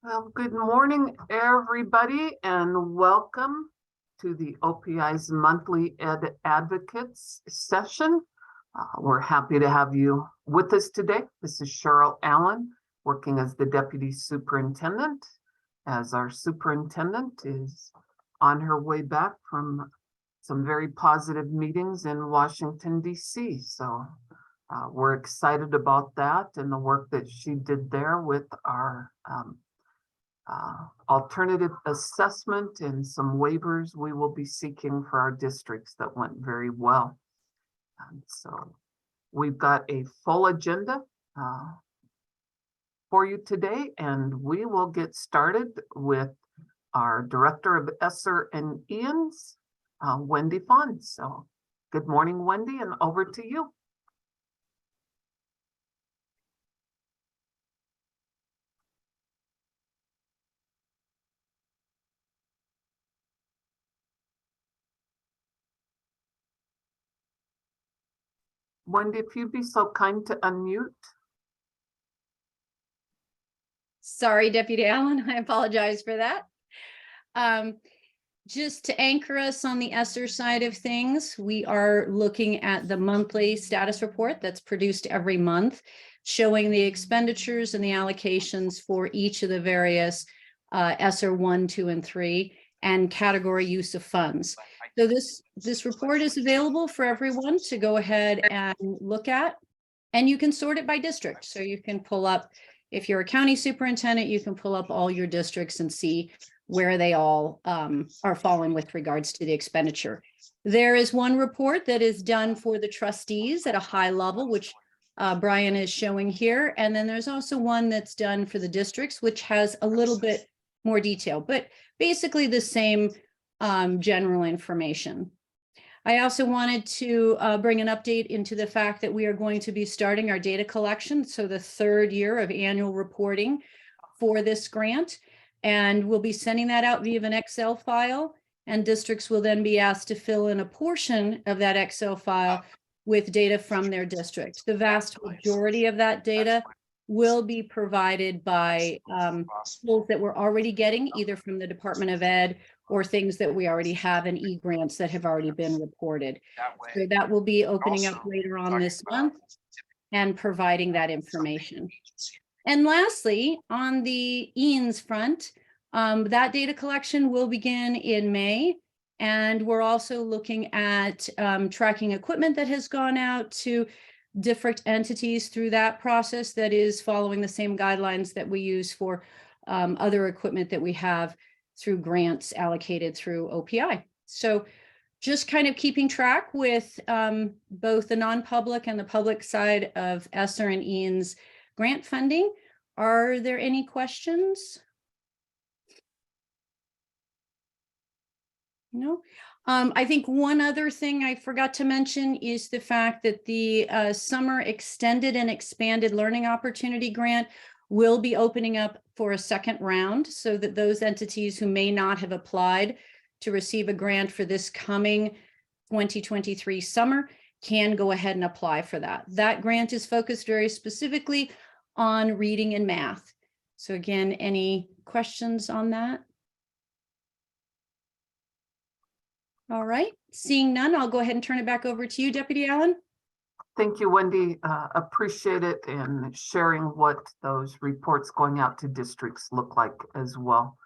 Well, good morning, everybody, and welcome to the OPI's monthly Ed Advocates session. We're happy to have you with us today. This is Cheryl Allen, working as the Deputy Superintendent, as our superintendent is on her way back from some very positive meetings in Washington, D.C. So we're excited about that and the work that she did there with our alternative assessment and some waivers we will be seeking for our districts that went very well. So we've got a full agenda for you today, and we will get started with our Director of ESSER and EANS, Wendy Fahn. So good morning, Wendy, and over to you. Wendy, if you'd be so kind to unmute. Sorry, Deputy Allen, I apologize for that. Just to anchor us on the ESSER side of things, we are looking at the monthly status report that's produced every month, showing the expenditures and the allocations for each of the various ESSER 1, 2, and 3, and category use of funds. So this report is available for everyone to go ahead and look at, and you can sort it by district. So you can pull up, if you're a county superintendent, you can pull up all your districts and see where they all are falling with regards to the expenditure. There is one report that is done for the trustees at a high level, which Brian is showing here. And then there's also one that's done for the districts, which has a little bit more detail, but basically the same general information. I also wanted to bring an update into the fact that we are going to be starting our data collection. So the third year of annual reporting for this grant. And we'll be sending that out via an Excel file, and districts will then be asked to fill in a portion of that Excel file with data from their district. The vast majority of that data will be provided by tools that we're already getting, either from the Department of Ed or things that we already have in e-grants that have already been reported. So that will be opening up later on this month and providing that information. And lastly, on the EANS front, that data collection will begin in May. And we're also looking at tracking equipment that has gone out to different entities through that process that is following the same guidelines that we use for other equipment that we have through grants allocated through OPI. So just kind of keeping track with both the non-public and the public side of ESSER and EANS grant funding. Are there any questions? No. I think one other thing I forgot to mention is the fact that the Summer Extended and Expanded Learning Opportunity Grant will be opening up for a second round, so that those entities who may not have applied to receive a grant for this coming 2023 summer can go ahead and apply for that. That grant is focused very specifically on reading and math. So again, any questions on that? All right, seeing none, I'll go ahead and turn it back over to you, Deputy Allen. Thank you, Wendy. Appreciate it, and sharing what those reports going out to districts look like as well.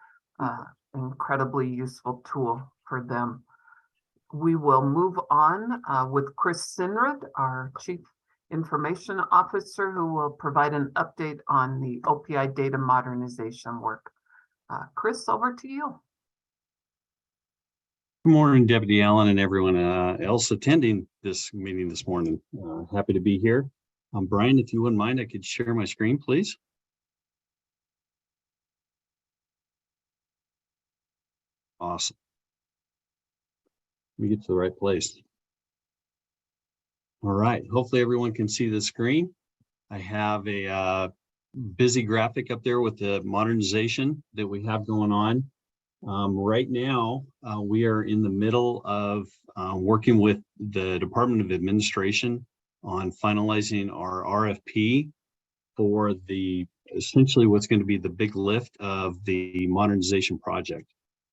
Incredibly useful tool for them. We will move on with Chris Sinrud, our Chief Information Officer, who will provide an update on the OPI data modernization work. Chris, over to you. Good morning, Deputy Allen and everyone else attending this meeting this morning. Happy to be here. Brian, if you wouldn't mind, I could share my screen, please. Awesome. Let me get to the right place. All right, hopefully everyone can see the screen. I have a busy graphic up there with the modernization that we have going on. Right now, we are in the middle of working with the Department of Administration on finalizing our RFP for the essentially what's going to be the big lift of the modernization project.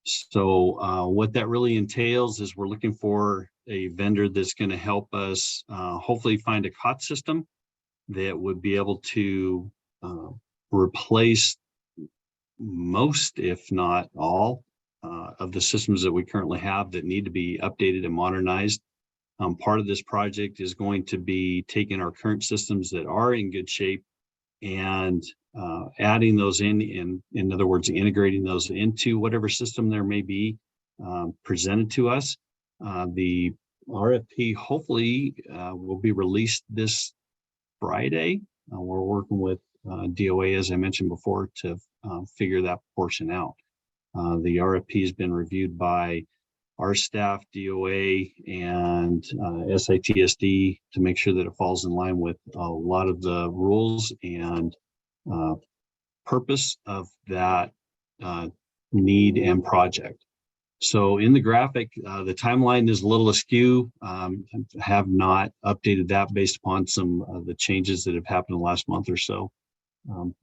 So what that really entails is we're looking for a vendor that's going to help us hopefully find a COT system that would be able to replace most, if not all, of the systems that we currently have that need to be updated and modernized. Part of this project is going to be taking our current systems that are in good shape and adding those in other words, integrating those into whatever system there may be presented to us. The RFP hopefully will be released this Friday. We're working with DOA, as I mentioned before, to figure that portion out. The RFP has been reviewed by our staff, DOA, and SITSD to make sure that it falls in line with a lot of the rules and purpose of that need and project. So in the graphic, the timeline is a little askew. Have not updated that based upon some of the changes that have happened in the last month or so.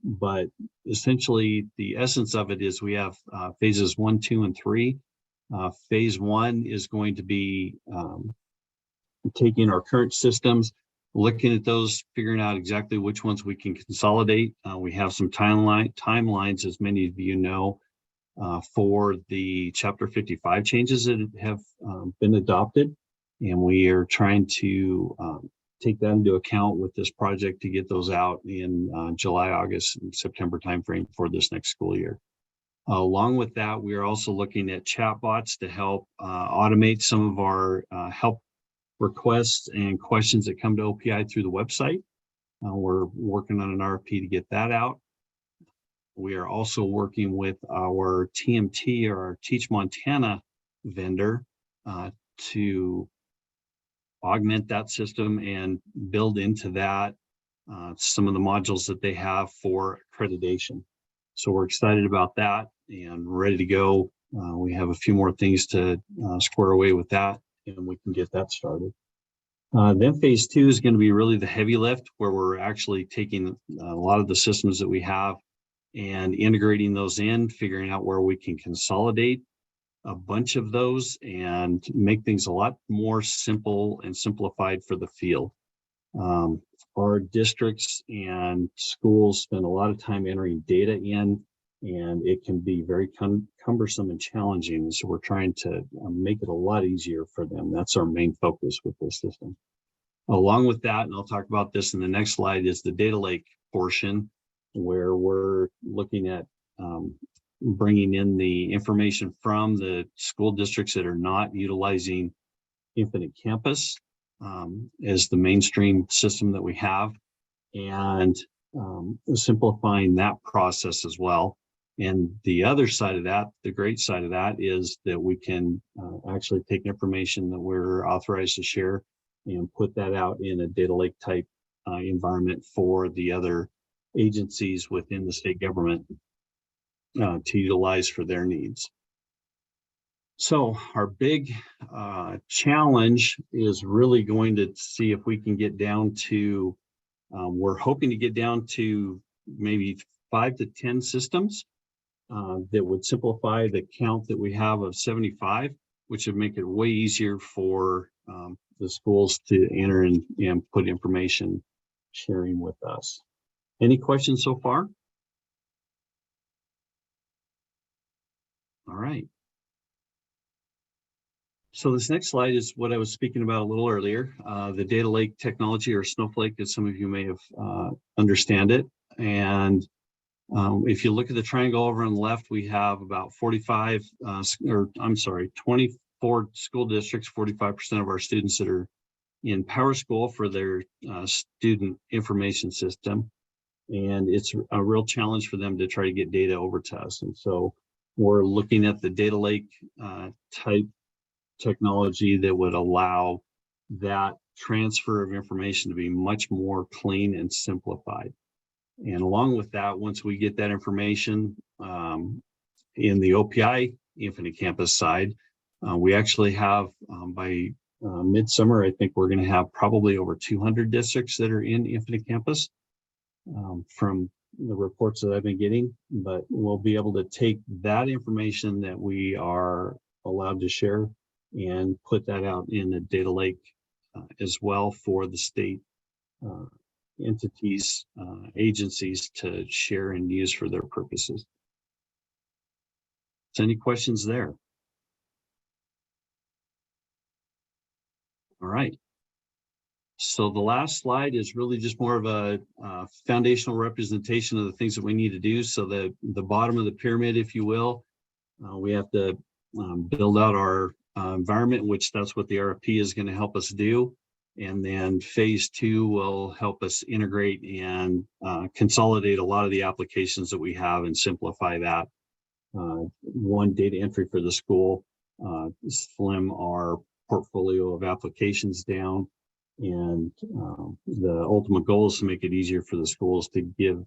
But essentially, the essence of it is we have phases 1, 2, and 3. Phase 1 is going to be taking our current systems, looking at those, figuring out exactly which ones we can consolidate. We have some timelines, as many of you know, for the Chapter 55 changes that have been adopted. And we are trying to take that into account with this project to get those out in July, August, and September timeframe for this next school year. Along with that, we are also looking at chatbots to help automate some of our help requests and questions that come to OPI through the website. We're working on an RFP to get that out. We are also working with our TMT, or our Teach Montana vendor, to augment that system and build into that some of the modules that they have for accreditation. So we're excited about that and ready to go. We have a few more things to square away with that, and we can get that started. Then phase 2 is going to be really the heavy lift, where we're actually taking a lot of the systems that we have and integrating those in, figuring out where we can consolidate a bunch of those and make things a lot more simple and simplified for the field. Our districts and schools spend a lot of time entering data in, and it can be very cumbersome and challenging. So we're trying to make it a lot easier for them. That's our main focus with this system. Along with that, and I'll talk about this in the next slide, is the data lake portion, where we're looking at bringing in the information from the school districts that are not utilizing Infinite Campus as the mainstream system that we have, and simplifying that process as well. And the other side of that, the great side of that, is that we can actually take information that we're authorized to share and put that out in a data lake type environment for the other agencies within the state government to utilize for their needs. So our big challenge is really going to see if we can get down to, we're hoping to get down to maybe 5 to 10 systems that would simplify the count that we have of 75, which would make it way easier for the schools to enter and put information sharing with us. Any questions so far? All right. So this next slide is what I was speaking about a little earlier, the data lake technology, or Snowflake, as some of you may have understand it. And if you look at the triangle over on the left, we have about 24 school districts, 45% of our students that are in PowerSchool for their student information system. And it's a real challenge for them to try to get data over to us. And so we're looking at the data lake type technology that would allow that transfer of information to be much more clean and simplified. And along with that, once we get that information in the OPI Infinite Campus side, we actually have by midsummer, I think we're going to have probably over 200 districts that are in Infinite Campus from the reports that I've been getting, but we'll be able to take that information that we are allowed to share and put that out in a data lake as well for the state entities, agencies to share and use for their purposes. So any questions there? All right. So the last slide is really just more of a foundational representation of the things that we need to do. So the bottom of the pyramid, if you will, we have to build out our environment, which that's what the RFP is going to help us do. And then phase 2 will help us integrate and consolidate a lot of the applications that we have and simplify that. One, data entry for the school, slim our portfolio of applications down. And the ultimate goal is to make it easier for the schools to give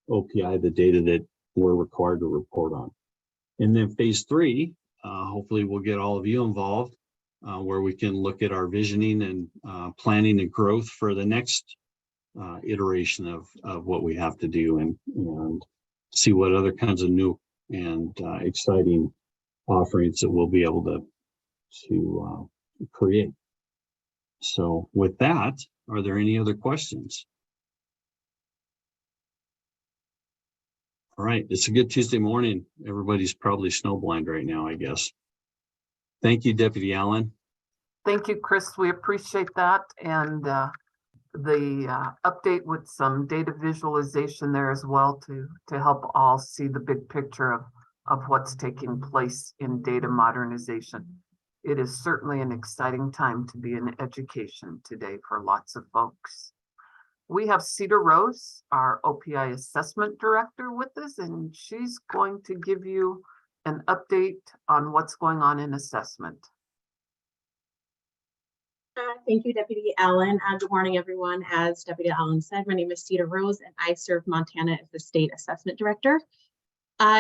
OPI the data that we're required to report on. And then phase 3, hopefully we'll get all of you involved where we can look at our visioning and planning and growth for the next iteration of what we have to do and see what other kinds of new and exciting offerings that we'll be able to create. So with that, are there any other questions? All right, it's a good Tuesday morning. Everybody's probably snowblind right now, I guess. Thank you, Deputy Allen. Thank you, Chris. We appreciate that. And the update with some data visualization there as well to help all see the big picture of what's taking place in data modernization. It is certainly an exciting time to be in education today for lots of folks. We have Cedar Rose, our OPI Assessment Director, with us, and she's going to give you an update on what's going on in assessment. Thank you, Deputy Allen. Good morning, everyone. As Deputy Allen said, my name is Cedar Rose, and I serve Montana as the State Assessment Director.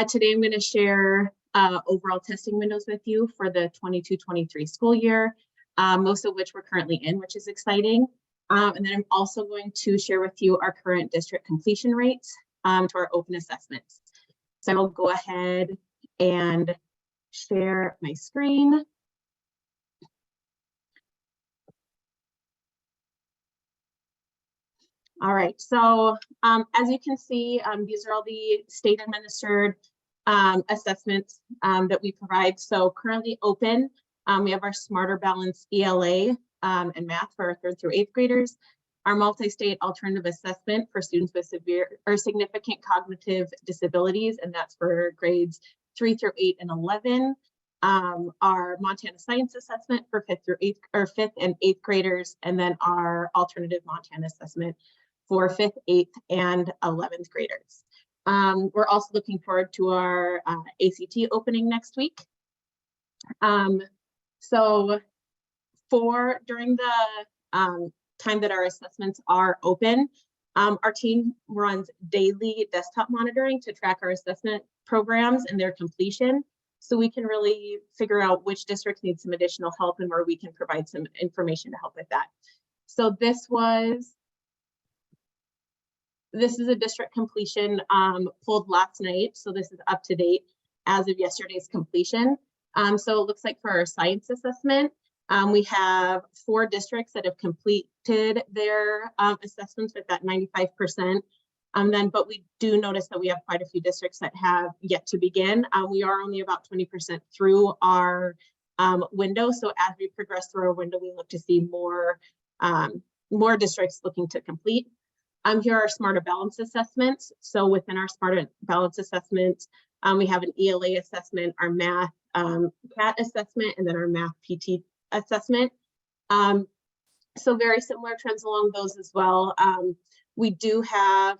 Today, I'm going to share overall testing windows with you for the 22-23 school year, most of which we're currently in, which is exciting. And then I'm also going to share with you our current district completion rates to our open assessments. So I'll go ahead and share my screen. All right, so as you can see, these are all the state administered assessments that we provide. So currently open, we have our Smarter Balance ELA and math for our 3rd through 8th graders, our multi-state alternative assessment for students with severe or significant cognitive disabilities, and that's for grades 3 through 8 and 11. Our Montana Science Assessment for 5th through 8th or 5th and 8th graders, and then our alternative Montana Assessment for 5th, 8th, and 11th graders. We're also looking forward to our ACT opening next week. So during the time that our assessments are open, our team runs daily desktop monitoring to track our assessment programs and their completion. So we can really figure out which districts need some additional help and where we can provide some information to help with that. So this is a district completion pulled last night. So this is up to date as of yesterday's completion. So it looks like for our science assessment, we have 4 districts that have completed their assessments with that 95%. But we do notice that we have quite a few districts that have yet to begin. We are only about 20% through our window. So as we progress through our window, we look to see more districts looking to complete. Here are Smarter Balance assessments. So within our Smarter Balance assessments, we have an ELA assessment, our math CAT assessment, and then our math PT assessment. So very similar trends along those as well. We do have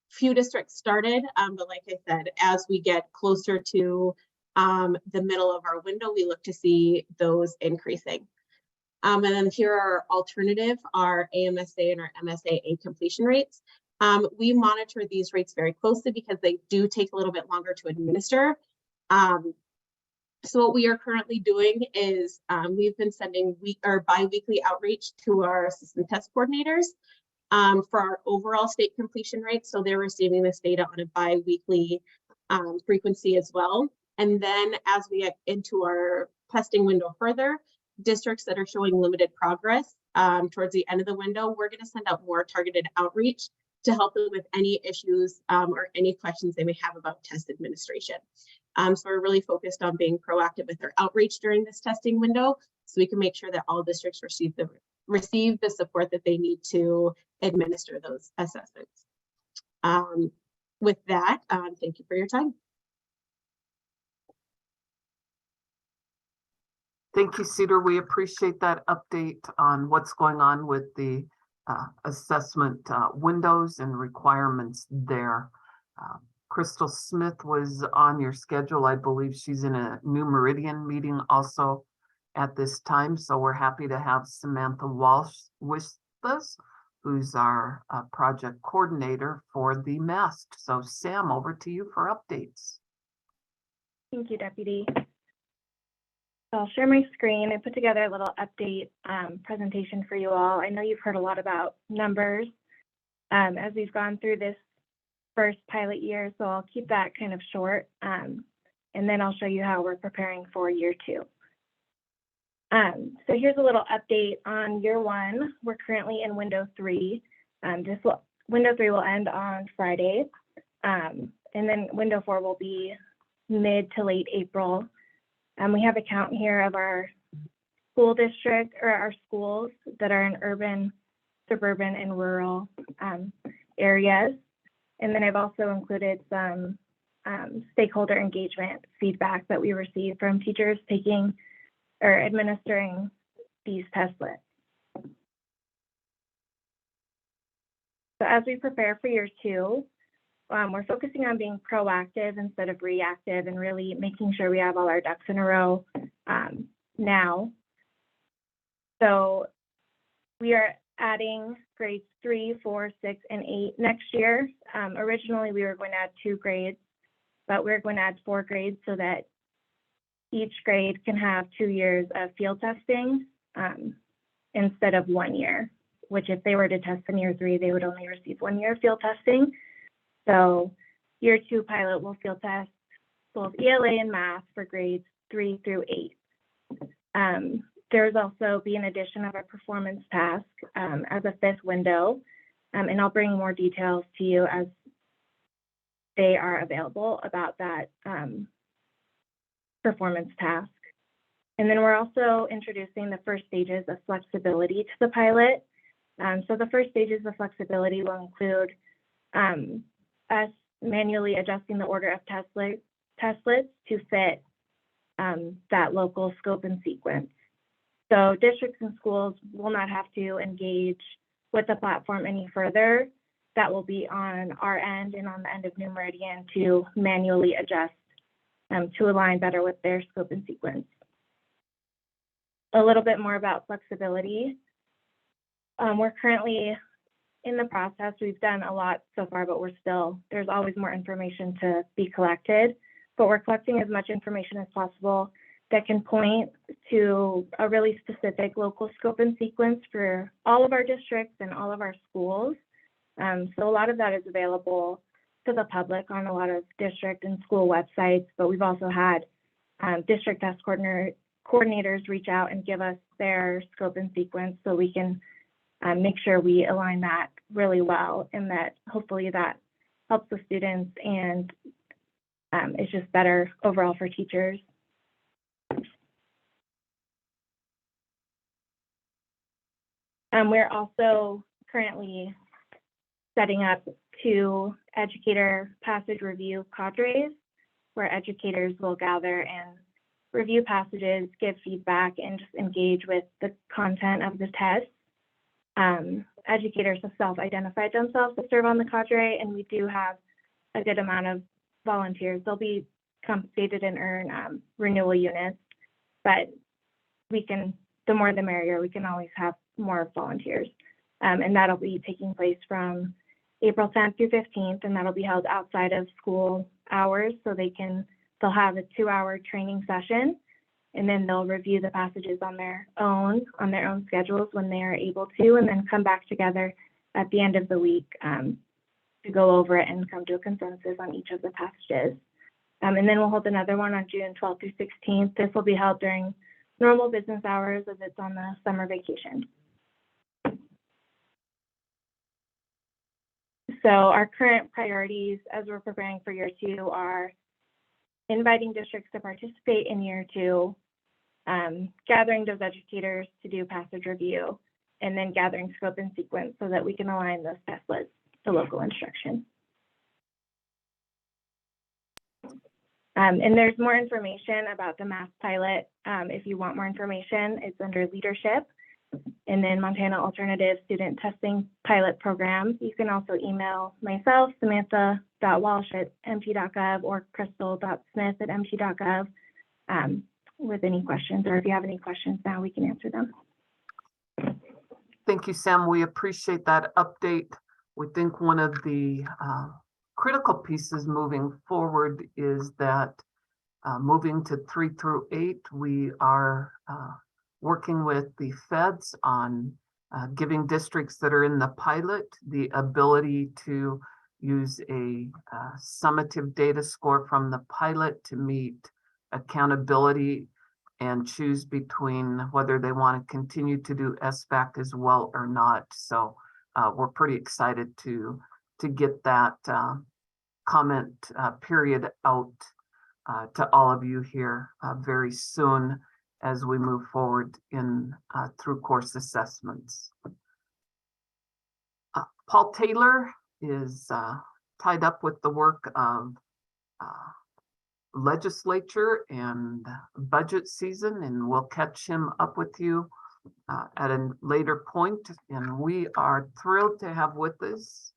few districts started, but like I said, as we get closer to the middle of our window, we look to see those increasing. And then here are alternative, our AMSA and our MSAA completion rates. We monitor these rates very closely because they do take a little bit longer to administer. So what we are currently doing is we've been sending bi-weekly outreach to our assistant test coordinators. for our overall state completion rate. So they're receiving this data on a bi-weekly frequency as well. And then as we get into our testing window further, districts that are showing limited progress towards the end of the window, we're going to send out more targeted outreach to help them with any issues or any questions they may have about test administration. So we're really focused on being proactive with our outreach during this testing window, so we can make sure that all districts receive the support that they need to administer those assessments. With that, thank you for your time. Thank you, Cedar. We appreciate that update on what's going on with the assessment windows and requirements there. Crystal Smith was on your schedule. I believe she's in a New Meridian meeting also at this time. So we're happy to have Samantha Walsh with us, who's our project coordinator for the MAST. So Sam, over to you for updates. Thank you, Deputy. I'll share my screen and put together a little update presentation for you all. I know you've heard a lot about numbers as we've gone through this first pilot year, so I'll keep that kind of short, and then I'll show you how we're preparing for year 2. So here's a little update on year 1. We're currently in window 3. Window 3 will end on Friday, and then window 4 will be mid to late April. We have a count here of our school district, or our schools that are in urban, suburban, and rural areas. And then I've also included some stakeholder engagement feedback that we received from teachers taking or administering these testlets. So as we prepare for year 2, we're focusing on being proactive instead of reactive and really making sure we have all our ducks in a row now. So we are adding grades 3, 4, 6, and 8 next year. Originally, we were going to add 2 grades, but we're going to add 4 grades so that each grade can have 2 years of field testing instead of 1 year, which if they were to test in year 3, they would only receive 1 year of field testing. So year 2 pilot will field test both ELA and math for grades 3 through 8. There's also be an addition of a performance task as a 5th window, and I'll bring more details to you as they are available about that performance task. And then we're also introducing the first stages of flexibility to the pilot. So the first stages of flexibility will include us manually adjusting the order of testlets to fit that local scope and sequence. So districts and schools will not have to engage with the platform any further. That will be on our end and on the end of New Meridian to manually adjust to align better with their scope and sequence. A little bit more about flexibility. We're currently in the process. We've done a lot so far, but there's always more information to be collected, but we're collecting as much information as possible that can point to a really specific local scope and sequence for all of our districts and all of our schools. So a lot of that is available to the public on a lot of district and school websites, but we've also had district test coordinators reach out and give us their scope and sequence so we can make sure we align that really well, and that hopefully that helps the students and it's just better overall for teachers. We're also currently setting up 2 educator passage review cadres where educators will gather and review passages, give feedback, and just engage with the content of the test. Educators have self-identified themselves to serve on the cadre, and we do have a good amount of volunteers. They'll be compensated and earn renewal units, but the more the merrier. We can always have more volunteers, and that'll be taking place from April 10th through 15th, and that'll be held outside of school hours, so they'll have a 2-hour training session, and then they'll review the passages on their own schedules when they are able to, and then come back together at the end of the week to go over it and come to a consensus on each of the passages. And then we'll hold another one on June 12th through 16th. This will be held during normal business hours as it's on the summer vacation. So our current priorities as we're preparing for year 2 are inviting districts to participate in year 2, gathering those educators to do passage review, and then gathering scope and sequence so that we can align those test lists to local instruction. And there's more information about the math pilot. If you want more information, it's under leadership. And then Montana Alternative Student Testing Pilot Program. You can also email myself, samantha.walsh@mt.gov or crystal.smith@mt.gov with any questions, or if you have any questions now, we can answer them. Thank you, Sam. We appreciate that update. We think one of the critical pieces moving forward is that moving to 3 through 8, we are working with the feds on giving districts that are in the pilot the ability to use a summative data score from the pilot to meet accountability and choose between whether they want to continue to do SBAC as well or not. So we're pretty excited to get that comment period out to all of you here very soon as we move forward in through course assessments. Paul Taylor is tied up with the work of legislature and budget season, and we'll catch him up with you at a later point. And we are thrilled to have with us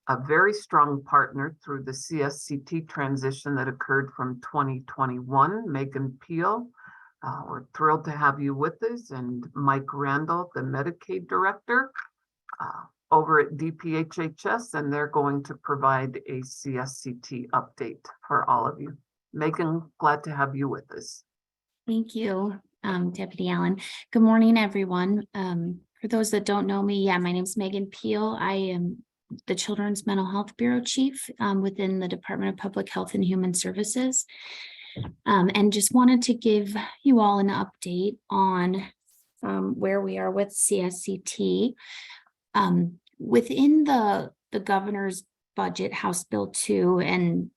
a very strong partner through the CSCT transition that occurred from 2021, Megan Peel. We're thrilled to have you with us, and Mike Randall, the Medicaid director over at DPHHS, and they're going to provide a CSCT update for all of you. Megan, glad to have you with us. Thank you, Deputy Allen. Good morning, everyone. For those that don't know me, my name is Megan Peel. I am the Children's Mental Health Bureau Chief within the Department of Public Health and Human Services. And just wanted to give you all an update on where we are with CSCT. Within the governor's budget, House Bill 2, and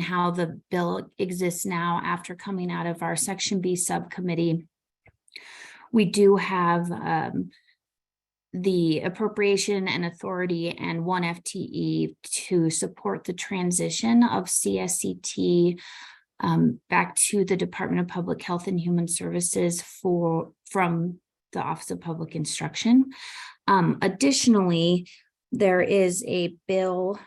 how the bill exists now after coming out of our Section B subcommittee, we do have the appropriation and authority and 1 FTE to support the transition of CSCT back to the Department of Public Health and Human Services from the Office of Public Instruction. Additionally, there is a bill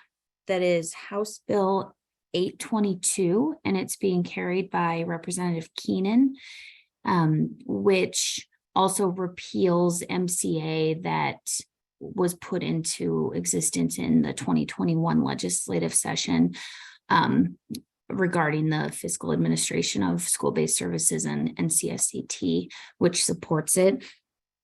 that is House Bill 822, and it's being carried by Representative Keenan, which also repeals MCA that was put into existence in the 2021 legislative session regarding the fiscal administration of school-based services and CSCT, which supports it.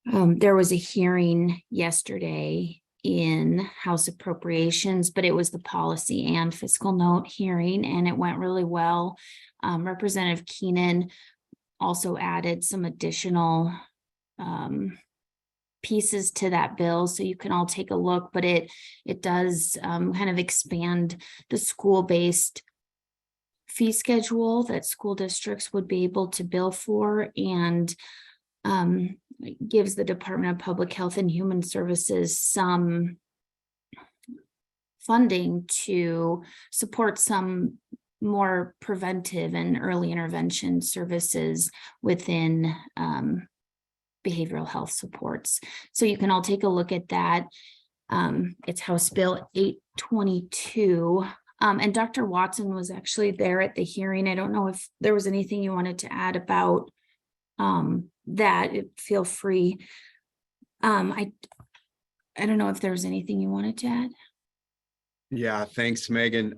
There was a hearing yesterday in House Appropriations, but it was the policy and fiscal note hearing, and it went really well. Representative Keenan also added some additional pieces to that bill, so you can all take a look, but it does kind of expand the school-based fee schedule that school districts would be able to bill for, and gives the Department of Public Health and Human Services some funding to support some more preventive and early intervention services within behavioral health supports. So you can all take a look at that. It's House Bill 822. And Dr. Watson was actually there at the hearing. I don't know if there was anything you wanted to add about that. Feel free. I don't know if there was anything you wanted to add. Yeah, thanks, Megan.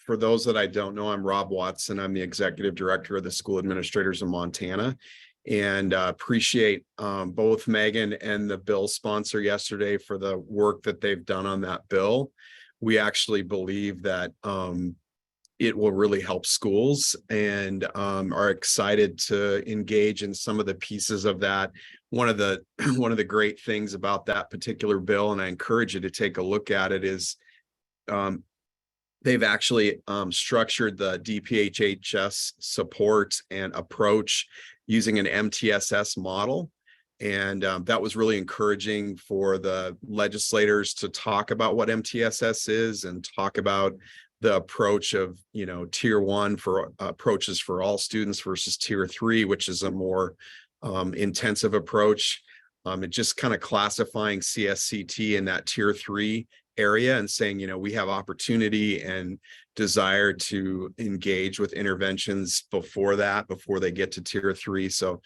For those that I don't know, I'm Rob Watson. I'm the Executive Director of the School Administrators of Montana. and appreciate both Megan and the bill sponsor yesterday for the work that they've done on that bill. We actually believe that it will really help schools, and are excited to engage in some of the pieces of that. One of the great things about that particular bill, and I encourage you to take a look at it, is they've actually structured the DPHHS support and approach using an MTSS model. And that was really encouraging for the legislators to talk about what MTSS is and talk about the approach of, tier 1 for approaches for all students versus tier 3, which is a more intensive approach. It just kind of classifying CSCT in that tier 3 area and saying, we have opportunity and desire to engage with interventions before they get to tier 3. So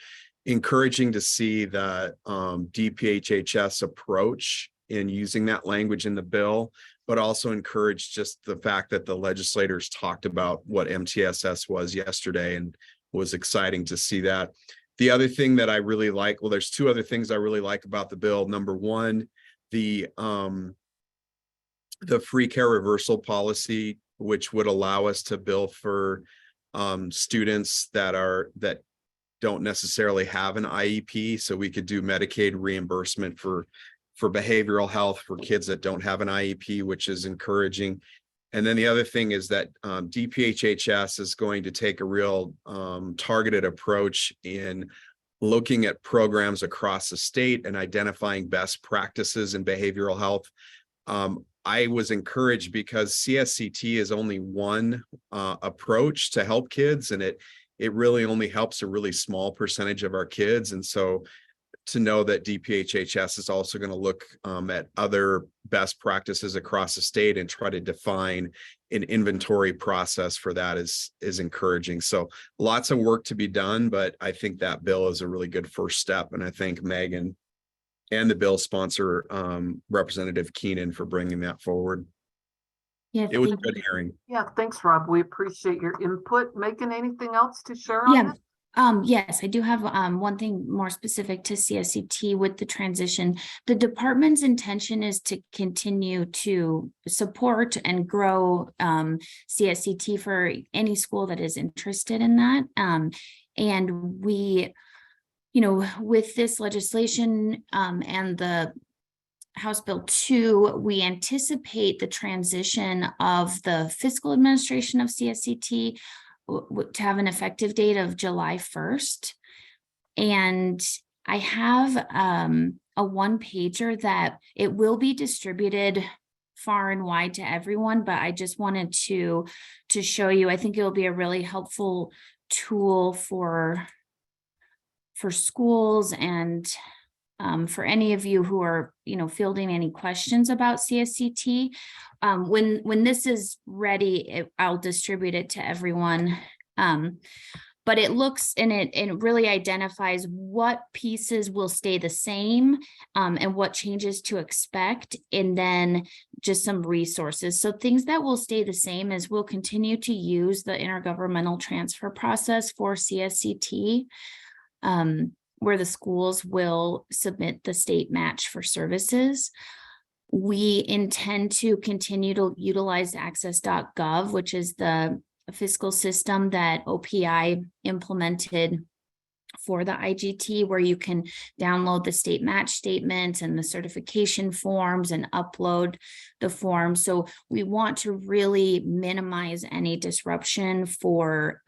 encouraging to see the DPHHS approach in using that language in the bill, but also encourage just the fact that the legislators talked about what MTSS was yesterday, and was exciting to see that. The other thing that I really like, well, there's two other things I really like about the bill. Number one, the free care reversal policy, which would allow us to bill for students that don't necessarily have an IEP. So we could do Medicaid reimbursement for behavioral health for kids that don't have an IEP, which is encouraging. And then the other thing is that DPHHS is going to take a real targeted approach in looking at programs across the state and identifying best practices in behavioral health. I was encouraged because CSCT is only one approach to help kids, and it really only helps a really small percentage of our kids. And so to know that DPHHS is also going to look at other best practices across the state and try to define an inventory process for that is encouraging. So lots of work to be done, but I think that bill is a really good first step. And I thank Megan and the bill sponsor, Representative Keenan, for bringing that forward. Yeah, It was a thank good you. hearing. Yeah, thanks, Rob. We appreciate your input. Megan, anything else to share on Yeah. this? Yes, I do have one thing more specific to CSCT with the transition. The department's intention is to continue to support and grow CSCT for any school that is interested in that. And we, with this legislation and the House Bill 2, we anticipate the transition of the fiscal administration of CSCT to have an effective date of July 1st. And I have a one pager that it will be distributed far and wide to everyone, but I just wanted to show you. I think it will be a really helpful tool for schools and for any of you who are, fielding any questions about CSCT. When this is ready, I'll distribute it to everyone. But it looks and it really identifies what pieces will stay the same and what changes to expect, and then just some resources. So things that will stay the same is we'll continue to use the intergovernmental transfer process for CSCT, where the schools will submit the state match for services. We intend to continue to utilize access.gov, which is the fiscal system that OPI implemented for the IGT, where you can download the state match statements and the certification forms and upload the forms. So we want to really minimize any disruption for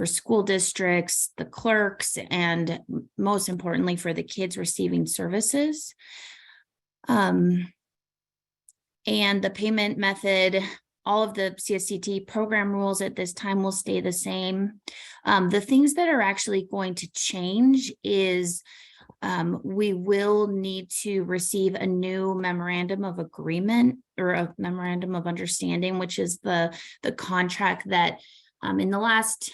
school districts, the clerks, and most importantly for the kids receiving services. And the payment method, all of the CSCT program rules at this time will stay the same. The things that are actually going to change is we will need to receive a new memorandum of agreement or a memorandum of understanding, which is the contract that in the last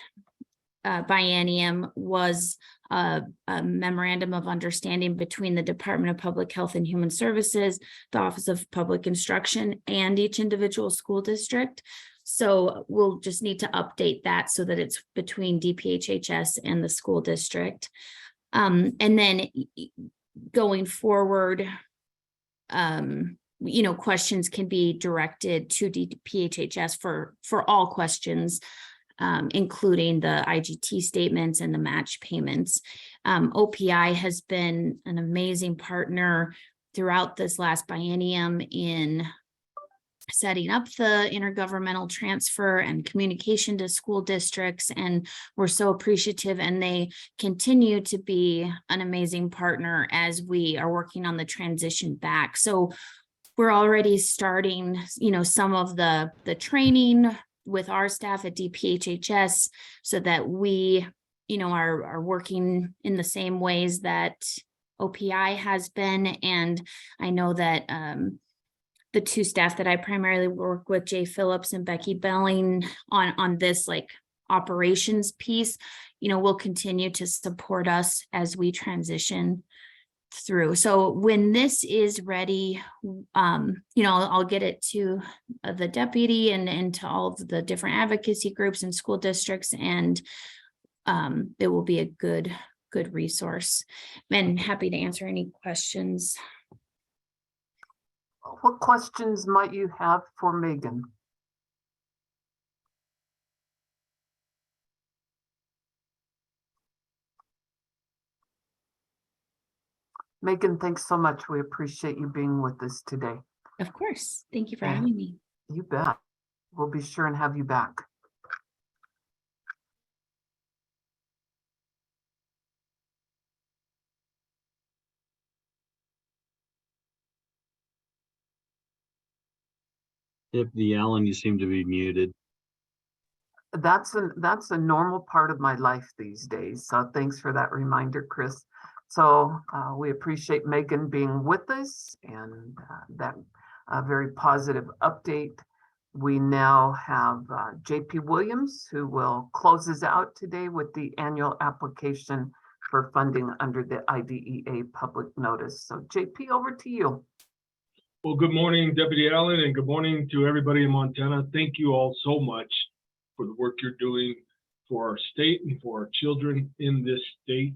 biennium was a memorandum of understanding between the Department of Public Health and Human Services, the Office of Public Instruction, and each individual school district. So we'll just need to update that so that it's between DPHHS and the school district. And then going forward, questions can be directed to DPHHS for all questions, including the IGT statements and the match payments. OPI has been an amazing partner throughout this last biennium in setting up the intergovernmental transfer and communication to school districts, and we're so appreciative, and they continue to be an amazing partner as we are working on the transition back. So we're already starting, some of the training with our staff at DPHHS so that we, are working in the same ways that OPI has been. And I know that the two staff that I primarily work with, Jay Phillips and Becky Belling, on this operations piece, will continue to support us as we transition through. So when this is ready, I'll get it to the deputy and to all of the different advocacy groups and school districts, and it will be a good resource. And happy to answer any questions. What questions might you have for Megan? Megan, thanks so much. We appreciate you being with us today. Of course. Thank you for Yeah. having me. You bet. We'll be sure and have you back. Deputy Allen, you seem to be muted. That's a normal part of my life these days. So thanks for that reminder, Chris. So we appreciate Megan being with us and that very positive update. We now have JP Williams, who will close us out today with the annual application for funding under the IDEA public notice. So JP, over to you. Well, good morning, Deputy Allen, and good morning to everybody in Montana. Thank you all so much for the work you're doing for our state and for our children in this state.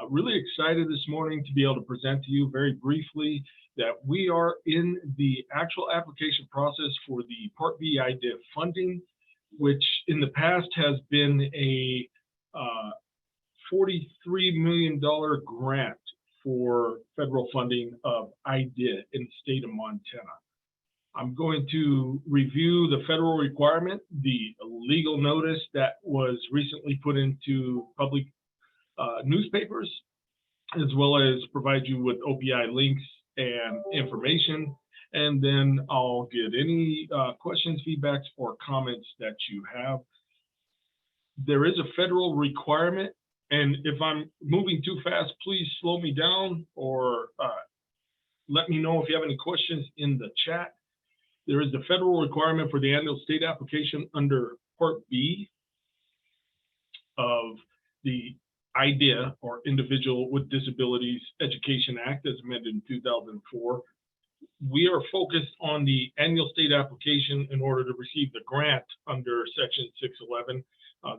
Really excited this morning to be able to present to you very briefly that we are in the actual application process for the Part B IDIF funding, which in the past has been a $43 million grant for federal funding of IDIA in the state of Montana. I'm going to review the federal requirement, the legal notice that was recently put into public newspapers, as well as provide you with OPI links and information. And then I'll get any questions, feedbacks, or comments that you have. There is a federal requirement, and if I'm moving too fast, please slow me down or let me know if you have any questions in the chat. There is the federal requirement for the annual state application under Part B of the IDEA, or Individual with Disabilities Education Act, as amended in 2004. We are focused on the annual state application in order to receive the grant under Section 611.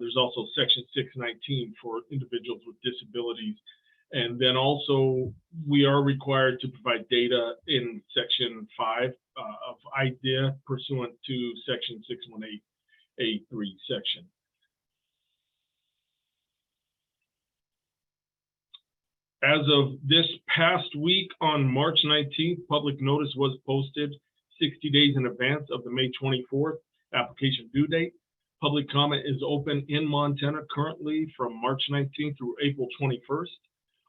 There's also Section 619 for individuals with disabilities. And then also we are required to provide data in Section 5 of IDEA pursuant to Section 618A3 section. As of this past week on March 19th, public notice was posted 60 days in advance of the May 24th application due date. Public comment is open in Montana currently from March 19th through April 21st.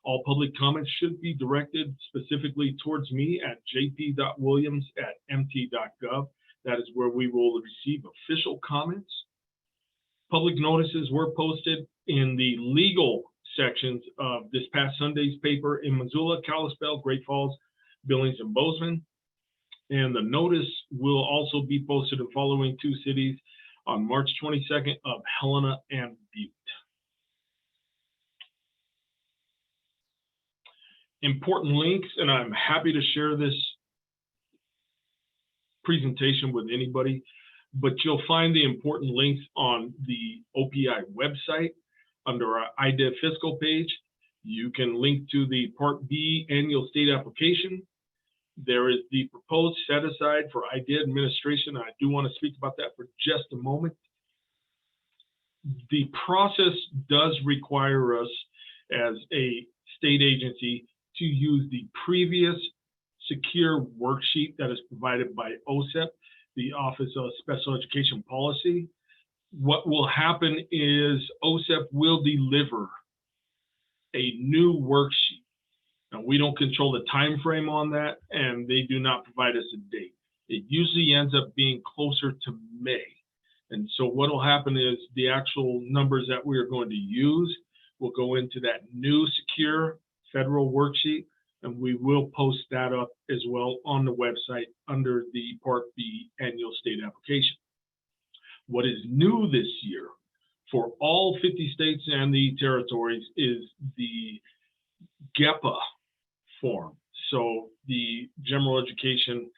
All public comments should be directed specifically towards me at jp.williams@mt.gov. That is where we will receive official comments. Public notices were posted in the legal sections of this past Sunday's paper in Missoula, Kalispell, Great Falls, Billings, and Bozeman. And the notice will also be posted in following two cities on March 22nd of Helena and Butte. Important links, and I'm happy to share this presentation with anybody. but you'll find the important links on the OPI website under our IDID fiscal page. You can link to the Part B annual state application. There is the proposed set aside for IDID administration. I do want to speak about that for just a moment. The process does require us as a state agency to use the previous secure worksheet that is provided by OSEP, the Office of Special Education Policy. What will happen is OSEP will deliver a new worksheet. Now, we don't control the time frame on that, and they do not provide us a date. It usually ends up being closer to May. And so what will happen is the actual numbers that we are going to use will go into that new secure federal worksheet, and we will post that up as well on the website under the Part B annual state application. What is new this year for all 50 states and the territories is the GEPA form. So the General Education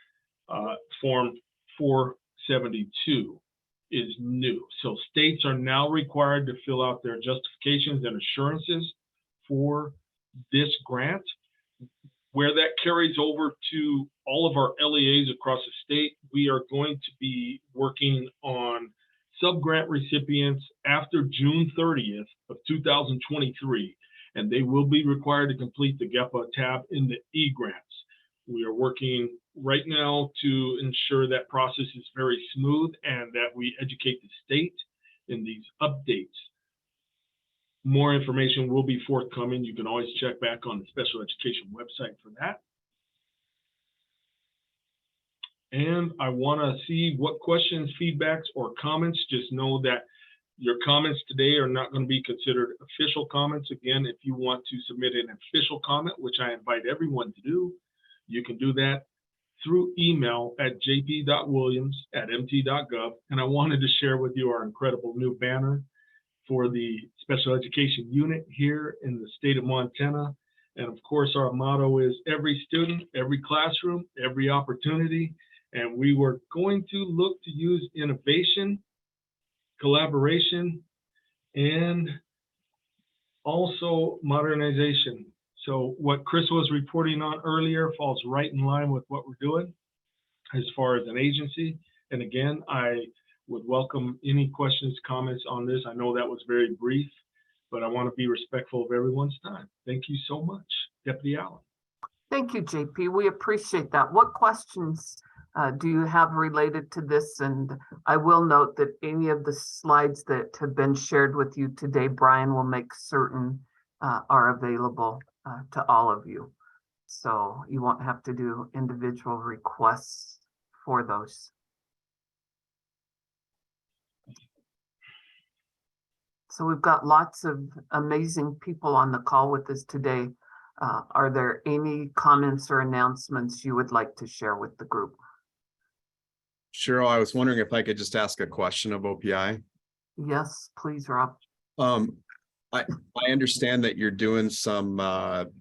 Form 472 is new. So states are now required to fill out their justifications and assurances for this grant. Where that carries over to all of our LEAs across the state, we are going to be working on sub-grant recipients after June 30th of 2023, and they will be required to complete the GEPA tab in the e-grants. We are working right now to ensure that process is very smooth and that we educate the state in these updates. More information will be forthcoming. You can always check back on the special education website for that. And I want to see what questions, feedbacks, or comments. Just know that your comments today are not going to be considered official comments. Again, if you want to submit an official comment, which I invite everyone to do, you can do that through email at jp.williams@mt.gov. And I wanted to share with you our incredible new banner for the special education unit here in the state of Montana. And of course, our motto is every student, every classroom, every opportunity. And we were going to look to use innovation, collaboration, and also modernization. So what Chris was reporting on earlier falls right in line with what we're doing as far as an agency. And again, I would welcome any questions, comments on this. I know that was very brief, but I want to be respectful of everyone's time. Thank you so much, Deputy Allen. Thank you, JP. We appreciate that. What questions do you have related to this? And I will note that any of the slides that have been shared with you today, Brian will make certain are available to all of you. So you won't have to do individual requests for those. So we've got lots of amazing people on the call with us today. Are there any comments or announcements you would like to share with the group? Cheryl, I was wondering if I could just ask a question of OPI. Yes, please, Rob. I understand that you're doing some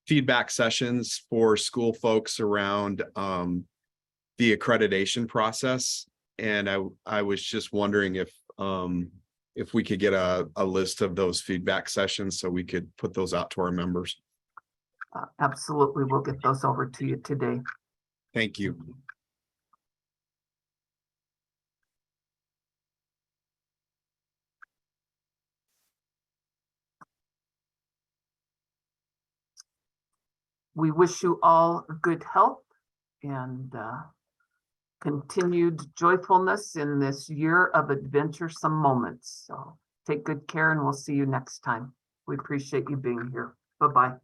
feedback sessions for school folks around the accreditation process. And I was just wondering if we could get a list of those feedback sessions so we could put those out to our members. Absolutely, we'll get those over to you today. Thank you. We wish you all good health and continued joyfulness in this year of adventuresome moments. So take good care and we'll see you next time. We appreciate you being here. Bye-bye.